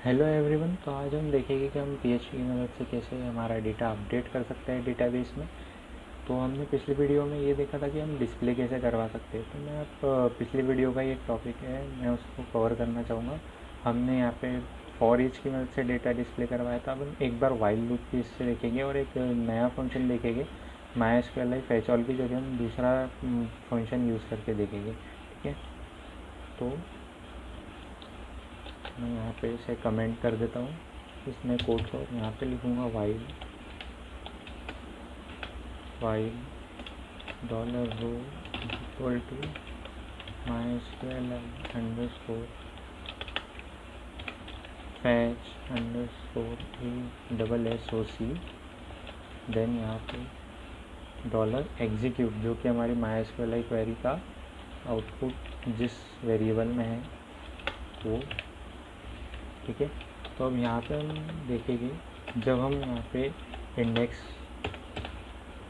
Hello everyone. तो आज हम देखेंगे कि हम PHP की मदद से कैसे हमारा डेटा अपडेट कर सकते हैं डेटाबेस में। तो हमने पिछली वीडियो में ये देखा था कि हम डिस्प्ले कैसे करवा सकते हैं। तो मैं अब पिछली वीडियो का एक टॉपिक है, मैं उसको कवर करना चाहूँगा। हमने यहाँ पे फॉर ईच की मदद से डेटा डिस्प्ले करवाया था। अब हम एक बार वाइल लूप की इससे देखेंगे और एक नया फंक्शन देखेंगे। MySQL फेच ऑल की जगह हम दूसरा फंक्शन यूज़ करके देखेंगे। ठीक है, तो मैं यहाँ पे इसे कमेंट कर देता हूँ इसमें कोड को। यहाँ पे लिखूँगा while $row equal to MySQL underscore fetch underscore SOC। Then यहाँ पे $एग्जीक्यूट, जो कि हमारी MySQL क्वेरी का आउटपुट जिस वेरिएबल में है वो। ठीक है, तो अब यहाँ पे हम देखेंगे जब हम यहाँ पे इंडेक्स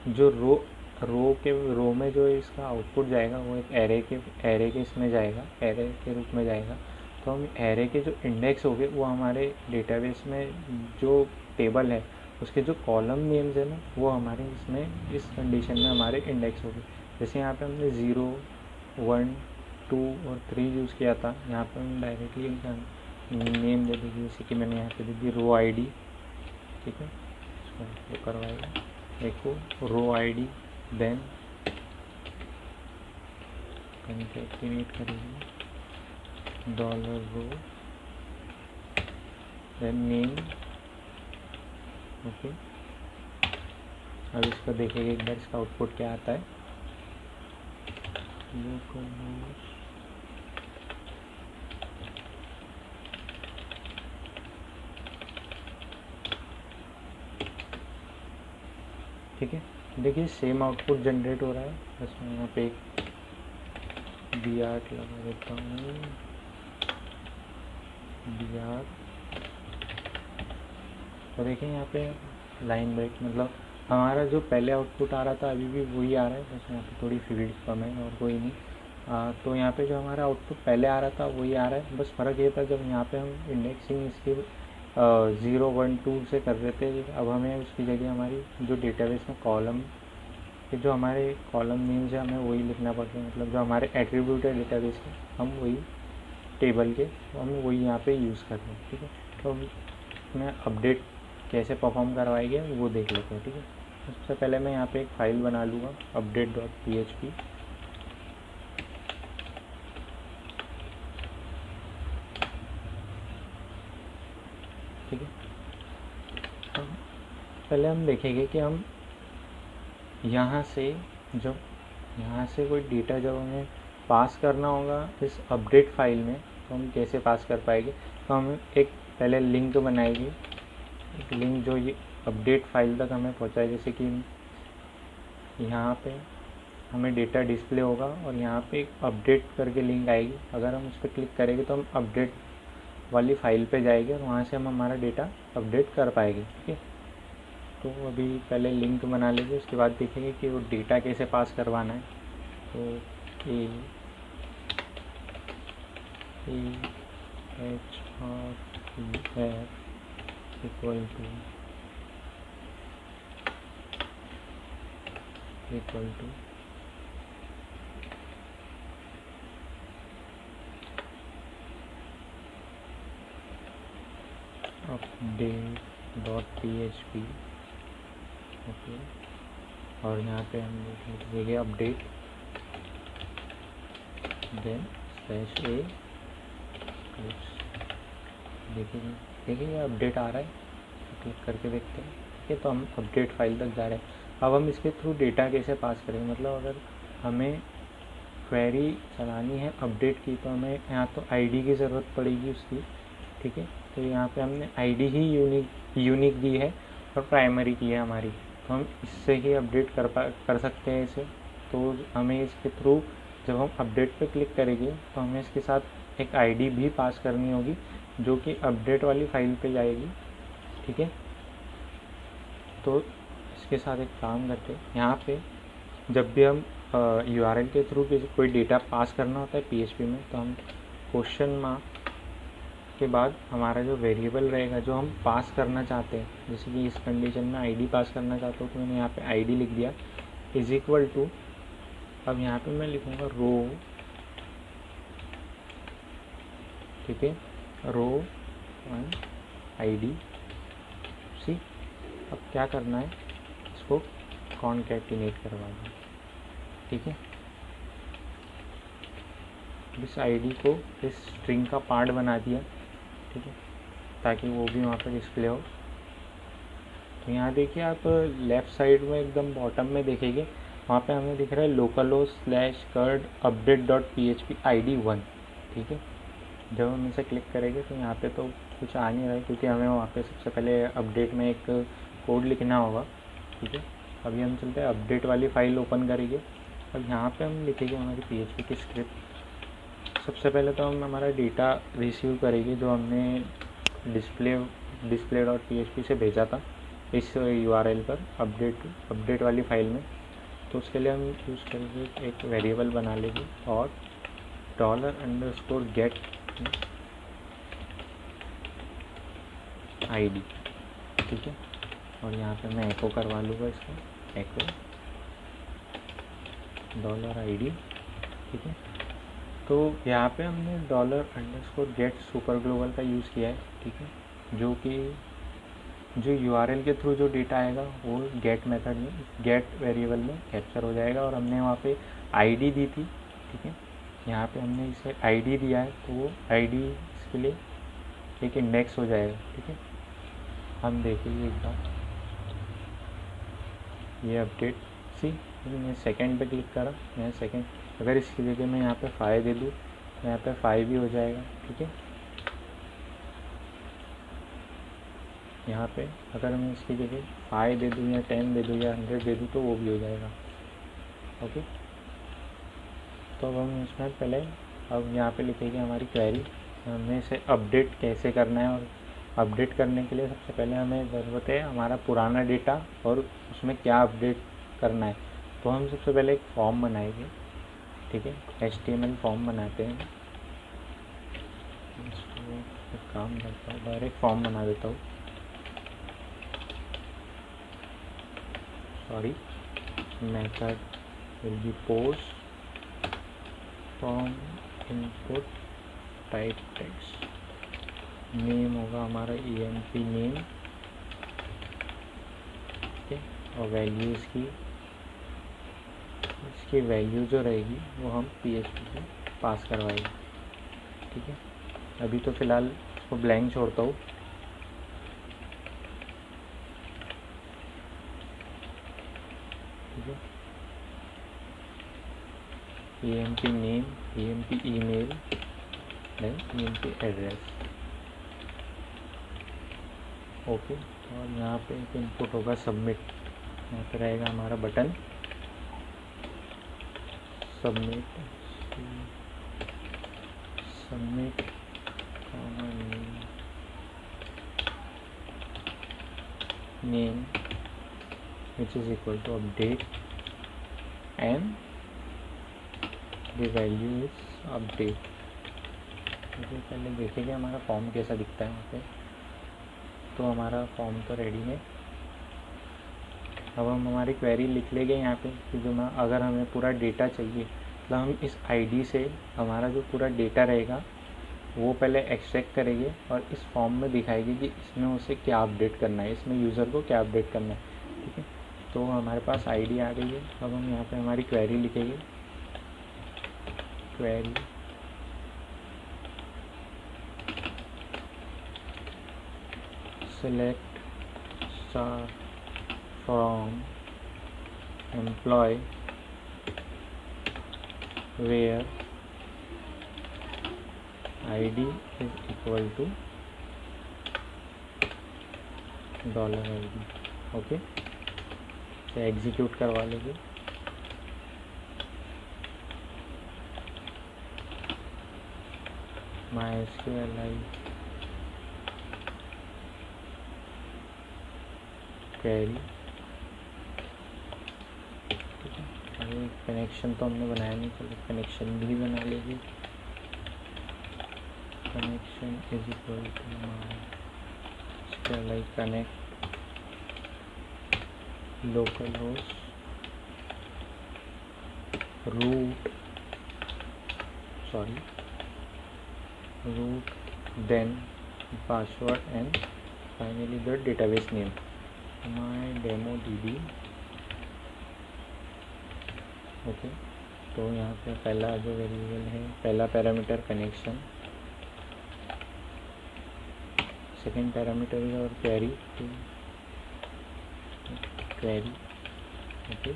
जो रो में जो इसका आउटपुट जाएगा वो एक एरे के इसमें जाएगा, एरे के रूप में जाएगा। तो हम एरे के जो इंडेक्स होंगे वो हमारे डेटाबेस में जो टेबल है उसके जो कॉलम नेम्स है ना वो हमारे इसमें इस कंडीशन में हमारे इंडेक्स होंगे। जैसे यहाँ पे हमने 0, 1, 2 और 3 यूज़ किया था। यहाँ पे हम डायरेक्टली इनका नेम दे देंगे, जैसे कि मैंने यहाँ पे दे दी रो ID। ठीक है, इसको करवाएगा देखो रो ID। देन कंकैटिनेट करेंगे $रो देन नेम। ओके, अब इसको देखेंगे एक बार इसका आउटपुट क्या आता है। ठीक है, देखिए सेम आउटपुट जनरेट हो रहा है। बस मैं यहाँ पे एक BR लगा देता हूँ, BR। तो देखिए यहाँ पे लाइन ब्रेक, मतलब हमारा जो पहले आउटपुट आ रहा था अभी भी वही आ रहा है, बस यहाँ पे थोड़ी फील्ड्स कम है और कोई नहीं। तो यहाँ पे जो हमारा आउटपुट पहले आ रहा था वही आ रहा है। बस फ़र्क ये था जब यहाँ पे हम इंडेक्सिंग इसकी 0, 1, 2 से कर रहे थे, अब हमें उसकी जगह हमारी जो डेटाबेस में कॉलम के जो हमारे कॉलम नेम्स है हमें वही लिखना पड़ता है। मतलब जो हमारे एट्रीब्यूट है डेटाबेस के हम वही टेबल के हम वही यहाँ पे यूज़ कर रहे हैं। ठीक है, तो अब इसमें अपडेट कैसे परफॉर्म करवाएंगे वो देख लेते हैं। ठीक है, सबसे पहले मैं यहाँ पे एक फ़ाइल बना लूँगा update.php। ठीक है, तो पहले हम देखेंगे कि हम यहाँ से कोई डेटा जब हमें पास करना होगा इस अपडेट फाइल में तो हम कैसे पास कर पाएंगे। तो हम एक पहले लिंक बनाएंगे, एक लिंक जो ये अपडेट फाइल तक हमें पहुँचाए। जैसे कि यहाँ पे हमें डेटा डिस्प्ले होगा और यहाँ पे एक अपडेट करके लिंक आएगी। अगर हम उस पर क्लिक करेंगे तो हम अपडेट वाली फाइल पे जाएंगे और वहाँ से हम हमारा डेटा अपडेट कर पाएंगे। ठीक है, तो अभी पहले लिंक बना लीजिए, उसके बाद देखेंगे कि वो डेटा कैसे पास करवाना है। तो इक्वल टू update.php। ओके, और यहाँ पे हम लिखेंगे अपडेट देन /a। देखिए अपडेट आ रहा है, क्लिक करके देखते हैं। ठीक है, तो हम अपडेट फाइल तक जा रहे हैं। अब हम इसके थ्रू डेटा कैसे पास करेंगे, मतलब अगर हमें क्वेरी चलानी है अपडेट की तो हमें यहाँ तो ID की ज़रूरत पड़ेगी उसकी। ठीक है, तो यहाँ पे हमने ID ही यूनिक दी है और प्राइमरी की है हमारी, तो हम इससे ही अपडेट कर सकते हैं इसे। तो हमें इसके थ्रू जब हम अपडेट पे क्लिक करेंगे तो हमें इसके साथ एक ID भी पास करनी होगी जो कि अपडेट वाली फाइल पे जाएगी। ठीक है, तो इसके साथ एक काम करते हैं, यहाँ पे जब भी हम URL के थ्रू कोई डेटा पास करना होता है PHP में तो हम उसके बाद हमारा जो वेरिएबल रहेगा जो हम पास करना चाहते हैं, जैसे कि इस कंडीशन में आईडी पास करना चाहता हूँ तो मैंने यहाँ पे आईडी लिख दिया इज इक्वल टू, अब यहाँ पे मैं लिखूँगा रो, ठीक है, रो 1 आईडी सी। अब क्या करना है, इसको कॉन्कैटिनेट करवाना, ठीक है। इस आईडी को इस स्ट्रिंग का पार्ट बना दिया, ठीक है, ताकि वो भी वहाँ पर डिस्प्ले हो। तो यहाँ देखिए आप लेफ़्ट साइड में एकदम बॉटम में देखेंगे, वहाँ पे हमें दिख रहा है localhost/curd update.php id1, ठीक है। जब हम इसे क्लिक करेंगे तो यहाँ पे तो कुछ आ नहीं रहा है, क्योंकि हमें वहाँ पे सबसे पहले अपडेट में एक कोड लिखना होगा, ठीक है। अभी हम चलते हैं अपडेट वाली फ़ाइल ओपन करेंगे। अब यहाँ पे हम लिखेंगे हमारी PHP की स्क्रिप्ट। सबसे पहले तो हम हमारा डेटा रिसीव करेंगे जो हमने display.php से भेजा था इस URL पर अपडेट वाली फ़ाइल में। तो उसके लिए हम यूज़ करेंगे एक वेरिएबल बना लेंगे और $_get id, ठीक है। और यहाँ पे मैं एको करवा लूँगा इसको, एको $id, ठीक है। तो यहाँ पे हमने $_get सुपर ग्लोबल का यूज़ किया है, ठीक है, जो कि जो URL के थ्रू जो डेटा आएगा वो गेट मेथड में, गेट वेरिएबल में कैप्चर हो जाएगा। और हमने वहाँ पे आईडी दी थी, ठीक है। यहाँ पे हमने इसे आईडी दिया है तो वो आईडी इसके लिए एक इंडेक्स हो जाएगा, ठीक है। हम देखेंगे एक बार ये अपडेट सी, मैं सेकंड पे क्लिक करा, मैं सेकंड, अगर इसकी जगह मैं यहाँ पे 5 दे दूँ तो यहाँ पे 5 भी हो जाएगा, ठीक है। यहाँ पे अगर मैं इसकी जगह 5 दे दूँ या 10 दे दूँ या 100 दे दूँ तो वो भी हो जाएगा, ओके। तो अब हम इसमें पहले अब यहाँ पे लिखेंगे हमारी क्वेरी, हमें इसे अपडेट कैसे करना है। और अपडेट करने के लिए सबसे पहले हमें ज़रूरत है हमारा पुराना डेटा और उसमें क्या अपडेट करना है। तो हम सबसे पहले एक फॉर्म बनाएंगे, ठीक है, HTML फॉर्म बनाते हैं। इसको एक काम करता हूँ, डायरेक्ट फॉर्म बना देता हूँ, sorry, method will be post form input type text, name होगा हमारा emp नेम, ठीक है। और वैल्यू इसकी वैल्यू जो रहेगी वो हम PHP से पास करवाएंगे, ठीक है। अभी तो फ़िलहाल इसको ब्लैंक छोड़ता हूँ, ठीक है। emp name, emp email, then emp address, okay. और यहाँ पे एक इनपुट होगा सबमिट, यहाँ पे रहेगा हमारा button submit, name which is equal to update and the value is update। तो पहले देखेंगे हमारा फॉर्म कैसा दिखता है वहाँ पे। तो हमारा फॉर्म तो रेडी है। अब हम हमारी क्वेरी लिख लेंगे यहाँ पे कि जो मैं अगर हमें पूरा डेटा चाहिए तो हम इस आईडी से हमारा जो पूरा डेटा रहेगा वो पहले एक्सट्रैक्ट करेंगे और इस फॉर्म में दिखाएगी कि इसमें उसे क्या अपडेट करना है, इसमें यूज़र को क्या अपडेट करना है, ठीक है। तो हमारे पास आईडी आ गई है। अब हम यहाँ पे हमारी क्वेरी लिखेंगे, query select star from employee where id is equal to $id, okay. तो एग्जीक्यूट करवा लेंगे। MySQLi क्वेरी, ठीक है। अभी कनेक्शन तो हमने बनाया नहीं, चलो कनेक्शन भी बना लेंगे। connection is equal to MySQL connect localhost root then password and finally the database name my demo db. Okay, तो यहाँ पे पहला जो वेरिएबल है, पहला पैरामीटर कनेक्शन, सेकेंड पैरामीटर है और क्वेरी टू क्वेरी। ओके,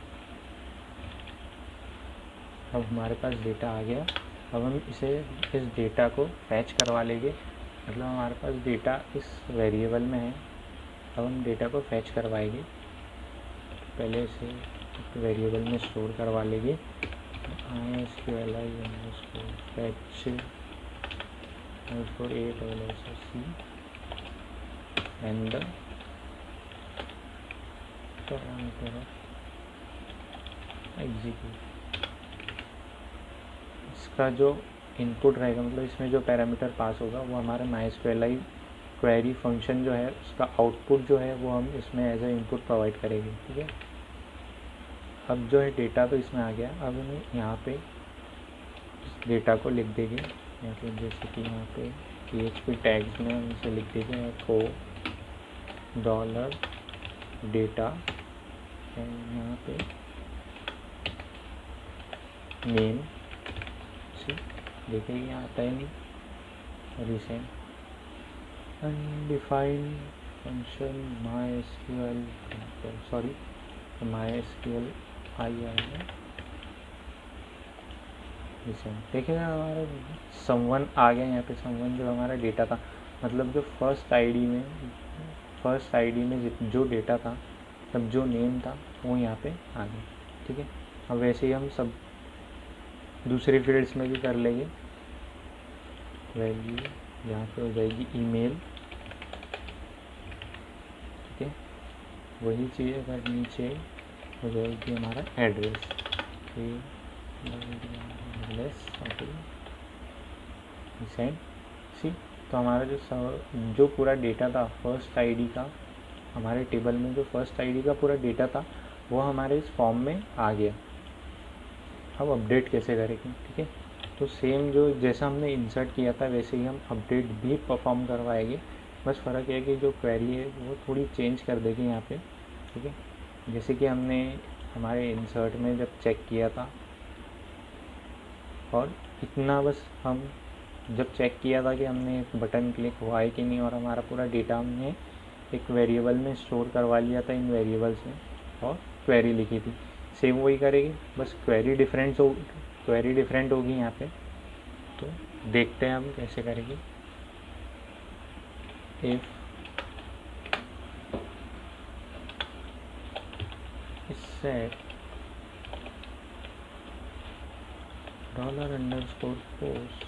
अब हमारे पास डेटा आ गया। अब हम इस डेटा को फैच करवा लेंगे, मतलब हमारे पास डेटा इस वेरिएबल में है। अब हम डेटा को फैच करवाएंगे, पहले इसे वेरिएबल में स्टोर करवा लेंगे। MySQL fetch for ASSC and the parameter of execute। इसका जो इनपुट रहेगा, मतलब इसमें जो पैरामीटर पास होगा वो हमारा MySQL क्वेरी फंक्शन जो है उसका आउटपुट जो है वो हम इसमें एज ए इनपुट प्रोवाइड करेंगे। ठीक है, अब जो है डेटा तो इसमें आ गया। अब हम यहाँ पे इस डेटा को लिख देंगे, या फिर जैसे कि यहाँ पे PHP टैग्स में हम इसे लिख देंगे को $data एंड यहाँ पे नेम से देखिए यहाँ आता है नहीं, रिसेंट अनडिफाइंड फंक्शन MySQL आई आएगा रिसेंट। देखिएगा हमारा समवन आ गया यहाँ पे। समवन जो हमारा डेटा था, मतलब जो फर्स्ट आईडी में जो डेटा था, तब जो नेम था वो यहाँ पे आ गया। ठीक है, अब वैसे ही हम सब दूसरे फील्ड्स में भी कर लेंगे। वैल्यू यहाँ पे हो जाएगी ईमेल। ठीक है, वही चीज़ अगर नीचे हो जाएगी हमारा एड्रेस सेंड सी। तो हमारा जो पूरा डेटा था फर्स्ट आईडी का, हमारे टेबल में जो फर्स्ट आईडी का पूरा डेटा था वो हमारे इस फॉर्म में आ गया। अब अपडेट कैसे करेंगे? ठीक है, तो सेम जो जैसा हमने इंसर्ट किया था वैसे ही हम अपडेट भी परफॉर्म करवाएंगे। बस फ़र्क है कि जो क्वेरी है वो थोड़ी चेंज कर देंगे यहाँ पे। ठीक है, जैसे कि हमने हमारे इंसर्ट में जब चेक किया था, और इतना बस हम जब चेक किया था कि हमने एक बटन क्लिक हुआ है कि नहीं, और हमारा पूरा डेटा हमने एक वेरिएबल में स्टोर करवा लिया था इन वेरिएबल्स में, और क्वेरी लिखी थी। सेम वही करेंगे, बस क्वेरी डिफरेंट होगी यहाँ पे। तो देखते हैं हम कैसे करेंगे। If set $_post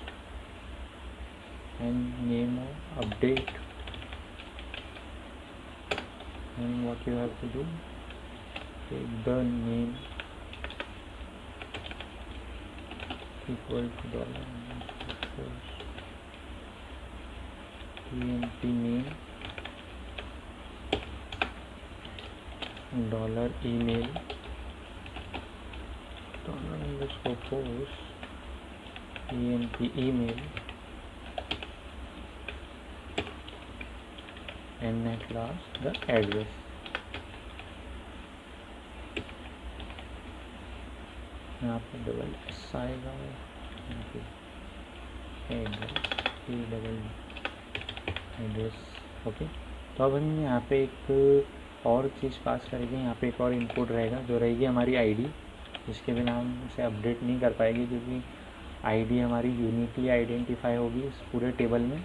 and name of update, and what you have to do, take the name equal to $_post emp name $email $_post emp email and at last the address। यहाँ पे डबल एस आएगा, यहाँ पे address. Okay, तो अब हम यहाँ पे एक और चीज़ पास करेंगे। यहाँ पे एक और इनपुट रहेगा जो रहेगी हमारी आईडी, जिसके बिना हम इसे अपडेट नहीं कर पाएंगे, क्योंकि आईडी हमारी यूनिकली आइडेंटिफाई होगी इस पूरे टेबल में।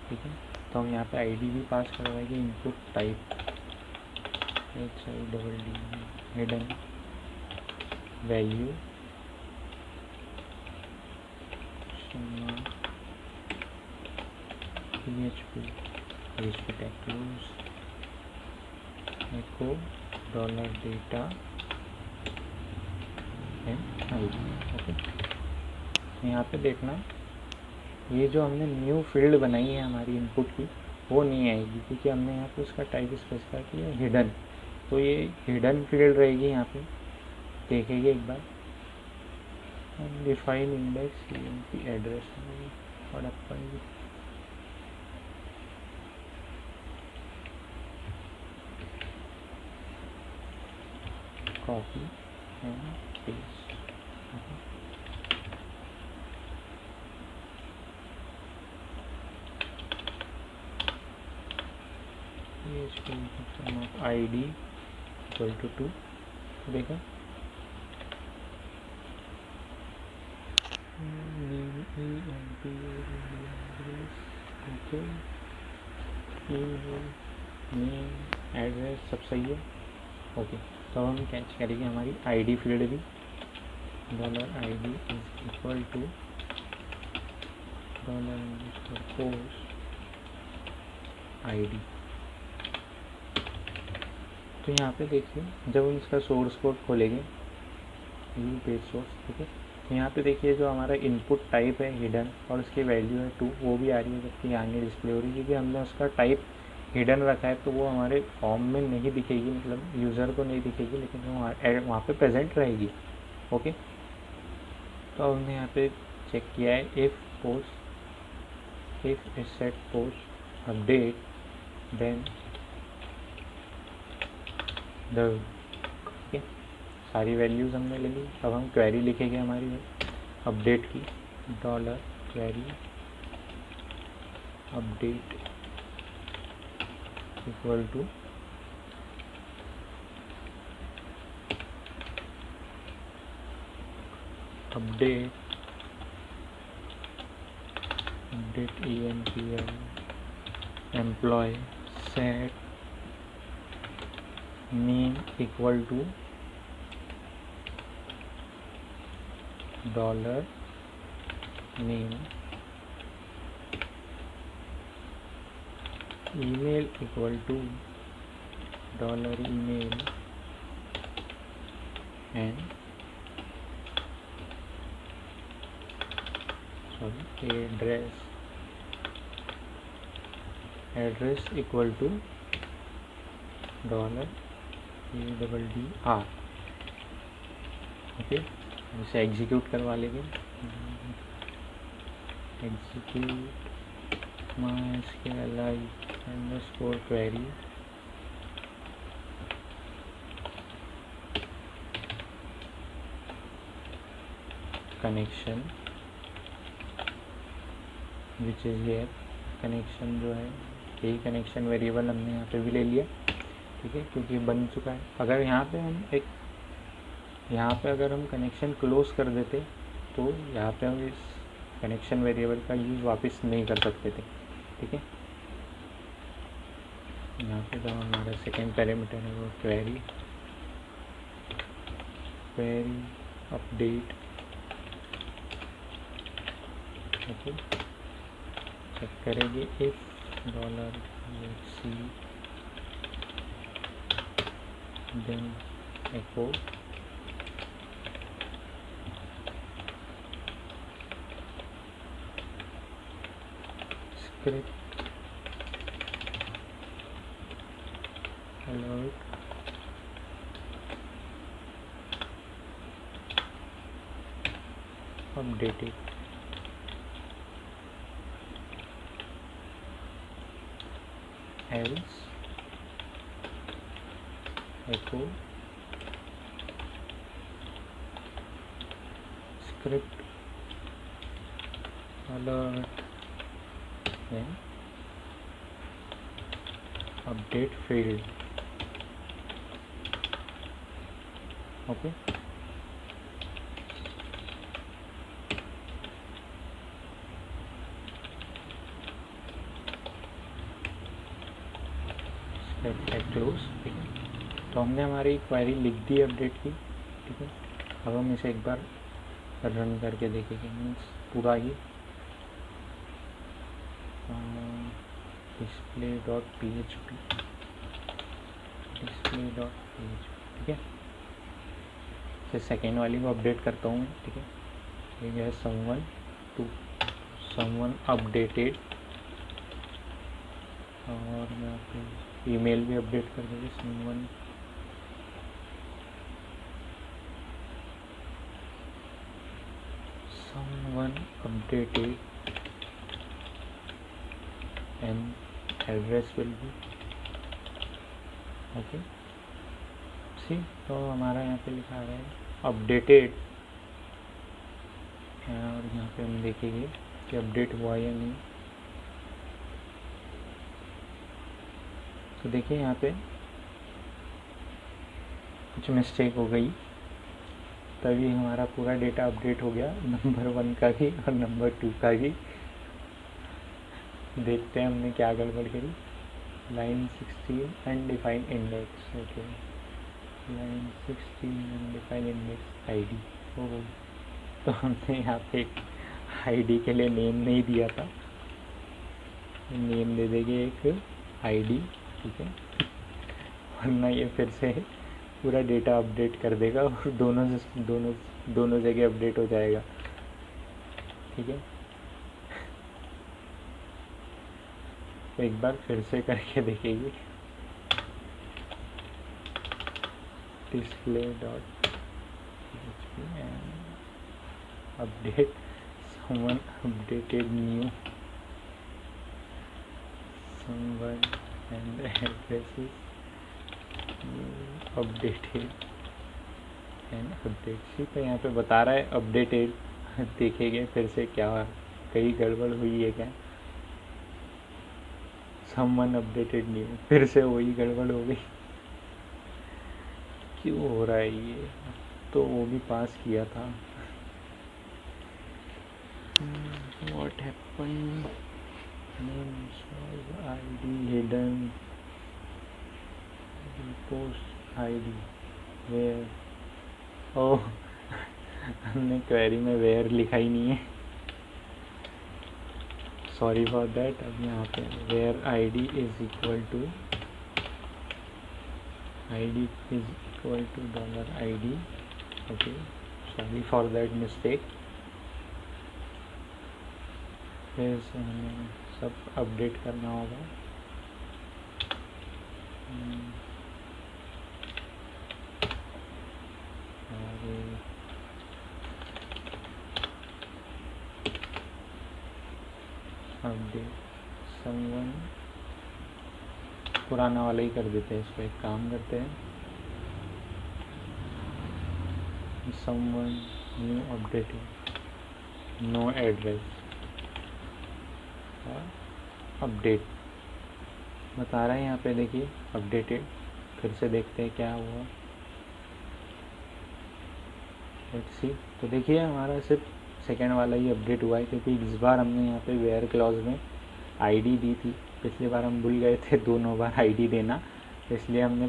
ठीक है, तो हम यहाँ पे आईडी भी पास करवाएंगे। Input type HIDD hidden value PHP tag close echo $data and ID। Okay, यहाँ पे देखना ये जो हमने न्यू फील्ड बनाई है हमारी इनपुट की वो नहीं आएगी, क्योंकि हमने यहाँ पे उसका टाइप स्पेसिफाई किया है हिडन। तो ये हिडन फील्ड रहेगी यहाँ पे, देखेंगे एक बार। डिफाइन इंडेक्स ईएमपी एड्रेस और अपन copy and paste. id equal to 2, देखा एड्रेस सब सही है। ओके, तो हम कैच करेंगे हमारी आईडी फील्ड भी, $id is equal to $post id। तो यहाँ पे देखिए जब हम इसका सोर्स कोड खोलेंगे, व्यू पेज सोर्स, ठीक है, तो यहाँ पे देखिए जो हमारा इनपुट टाइप है हिडन और उसकी वैल्यू है 2, वो भी आ रही है, जबकि यहाँ नहीं डिस्प्ले हो रही, क्योंकि हमने उसका टाइप हिडन रखा है। तो वो हमारे फॉर्म में नहीं दिखेगी, मतलब यूज़र को नहीं दिखेगी, लेकिन वो वहाँ पे प्रेजेंट रहेगी। ओके, तो हमने यहाँ पे चेक किया है if set post update then ठीक है, सारी वैल्यूज़ हमने ले ली। अब हम क्वेरी लिखेंगे हमारी अपडेट की, $query update equal to update empl employ set name equal to $name, email equal to $email and address equal to $ADDR। Okay, इसे एग्जीक्यूट करवा लेंगे। Execute mysqli underscore query connection which is here. Connection जो है, यही connection variable हमने यहाँ पे भी ले लिया, ठीक है, क्योंकि बन चुका है। अगर यहाँ पे अगर हम कनेक्शन क्लोज कर देते तो यहाँ पे हम इस कनेक्शन वेरिएबल का यूज़ वापस नहीं कर सकते थे, ठीक है। यहाँ पे जो हमारा सेकेंड पैरामीटर है वो क्वेरी अपडेट। ओके, चेक करेंगे if $c then echo script alert updated। else echo script alert then update failed। Okay, close, ठीक है। तो हमने हमारी क्वेरी लिख दी अपडेट की, ठीक है। अब हम इसे एक बार रन करके देखेंगे, मीन्स पूरा ही display.php, ठीक है। फिर सेकेंड वाली को अपडेट करता हूँ, ठीक है। ये है someone to समवन अपडेटेड, और यहाँ पे ईमेल भी अपडेट कर देंगे, someone updated and address will be okay. See तो हमारा यहाँ पे लिखा है अपडेटेड, और यहाँ पे हम देखेंगे कि अपडेट हुआ या नहीं। तो देखिए यहाँ पे कुछ मिस्टेक हो गई, तभी हमारा पूरा डेटा अपडेट हो गया, नंबर 1 का भी और नंबर 2 का भी। देखते हैं हमने क्या गड़बड़ करी। Line 16 undefined index, okay, line 16 undefined index ID. Oh, तो हमने यहाँ पे आईडी के लिए नेम नहीं दिया था, नेम दे देंगे एक आईडी, ठीक है, वरना ये फिर से पूरा डेटा अपडेट कर देगा और दोनों जगह अपडेट हो जाएगा, ठीक है। तो एक बार फिर से करके देखेंगे। Display dot update someone updated new someone and address is updated and update. ठीक है, यहाँ पे बता रहा है अपडेटेड, देखेंगे फिर से क्या कहीं गड़बड़ हुई है क्या। समवन अपडेटेड न्यू, फिर से वही गड़बड़ हो गई, क्यों हो रहा है ये। तो वो भी पास किया था। What happened, ID hidden, post ID where, oh हमने क्वेरी में वेयर लिखा ही नहीं है, सॉरी फॉर दैट। अब यहाँ पे where ID is equal to ID is equal to $ID, okay, sorry for that mistake। फिर से हमें सब अपडेट करना होगा। और अपडेट समवन, पुराना वाला ही कर देते हैं, इसको एक काम करते हैं, someone new updated, no address, update बता रहा है यहाँ पे, देखिए अपडेटेड। फिर से देखते हैं क्या हुआ, लेट्स सी। तो देखिए हमारा सिर्फ सेकेंड वाला ही अपडेट हुआ है, क्योंकि इस बार हमने यहाँ पे वेयर क्लॉज में आईडी दी थी। पिछली बार हम भूल गए थे दोनों बार आईडी देना, इसलिए हमने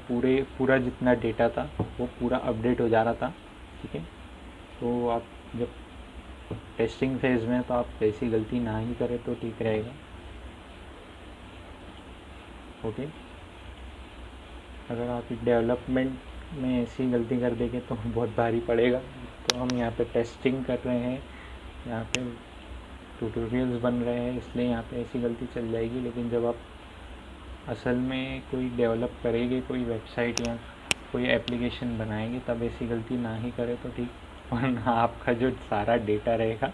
पूरा जितना डेटा था वो पूरा अपडेट हो जा रहा था, ठीक है। तो आप जब टेस्टिंग फेज़ में तो आप ऐसी गलती ना ही करें तो ठीक रहेगा, ओके। अगर आप डेवलपमेंट में ऐसी गलती कर देंगे तो बहुत भारी पड़ेगा। तो हम यहाँ पे टेस्टिंग कर रहे हैं, यहाँ पे ट्यूटोरियल्स बन रहे हैं, इसलिए यहाँ पे ऐसी गलती चल जाएगी। लेकिन जब आप असल में कोई डेवलप करेंगे, कोई वेबसाइट या कोई एप्लीकेशन बनाएंगे, तब ऐसी गलती ना ही करें तो ठीक, वरना आपका जो सारा डेटा रहेगा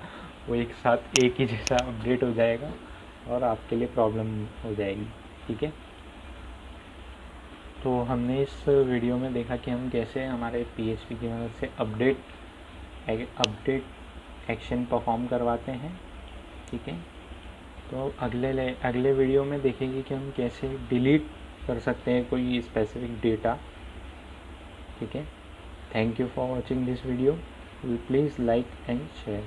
वो एक साथ एक ही जैसा अपडेट हो जाएगा और आपके लिए प्रॉब्लम हो जाएगी, ठीक है। तो हमने इस वीडियो में देखा कि हम कैसे हमारे PHP की मदद से अपडेट एक्शन परफॉर्म करवाते हैं, ठीक है। तो अगले वीडियो में देखेंगे कि हम कैसे डिलीट कर सकते हैं कोई स्पेसिफिक डेटा, ठीक है। Thank you for watching this video, please like and share.